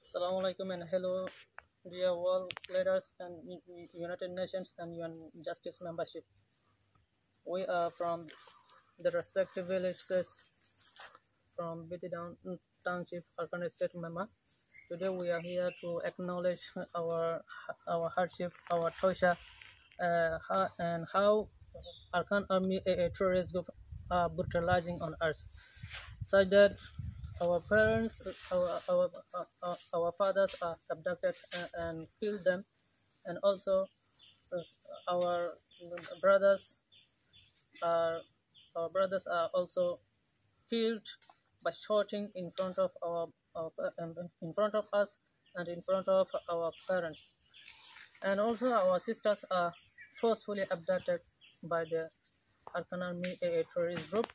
Assalamu alaikum and hello, dear world leaders and United Nations and UN Justice membership. We are from the respective villages from BT Township, Arkan State, Myanmar. Today we are here to acknowledge our hardship, our torture, and how Arkan Army terrorist group are brutalizing on us, such that our parents, our fathers are abducted and killed them, and also our brothers are also killed by shooting in front of in front of us and in front of our parents, and also our sisters are forcefully abducted by the Arkan Army terrorist group.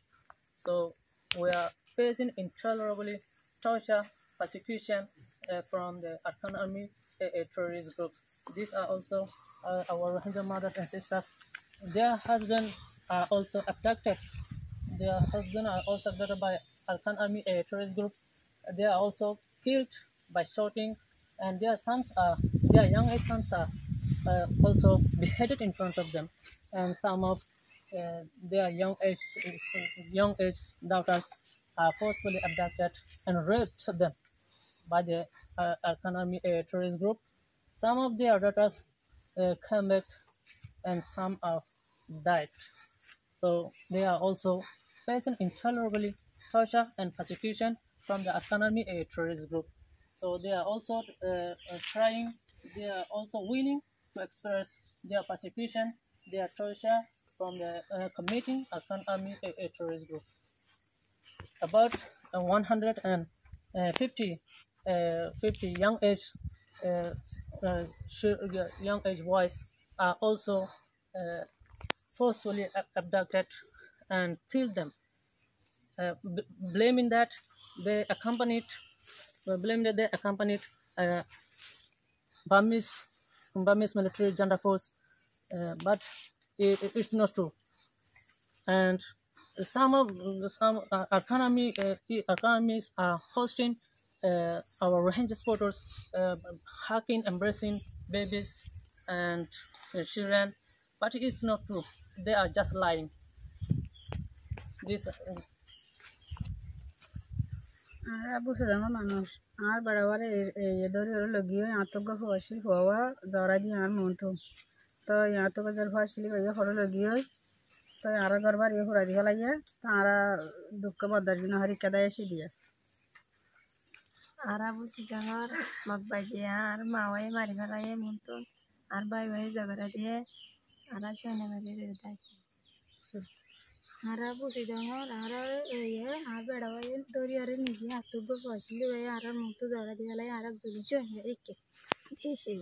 So we are facing intolerably torture, persecution from the Arkan Army terrorist group. These are also our Rohingya mothers and sisters. Their husbands are also abducted. Their husbands are also abducted by Arkan Army terrorist group. They are also killed by shooting, and their young age sons are also beheaded in front of them, and some of their young age daughters are forcefully abducted and raped them by the Arkan Army terrorist group. Some of their daughters came back, and some are died. So they are also facing intolerably torture and persecution from the Arkan Army terrorist group. So they are also they are also willing to express their persecution, their torture from the committing Arkan Army terrorist group. About 150 young age boys are also forcefully abducted and killed them, blaming that they accompanied Burmese military junta force, but it's not true. And some Arkan Armies are hosting our Rohingya supporters, hugging, embracing babies and children, but it's not true. They are just lying. This বুঝলাম মানুষ আর বাড়াবারে ধরে লগিয়ে আতঙ্ক হওয়াশি হওয়া জরা দিয়ে আর মন তো আতঙ্ক জল হওয়াশিলি হলো লগিয়ে তো আর গরবার হরা দিয়ে লাগিয়ে তো আর দুঃখ বদার দিন হরি কেদায় এসে দিয়ে আর বুঝি গাঁর মাকবাই দিয়ে আর মাওয়াই মারি ফেলাই মন আর বাই বাই ঝগড়া দিয়ে আর সৈন্য মারি দাইছে আর বুঝি গাঁর আর বেড়াবাই দরি আর নিজে আতঙ্ক হওয়াশিলি আর মন ঝগড়া দিয়ে আর জুলি সৈন্য একে এসে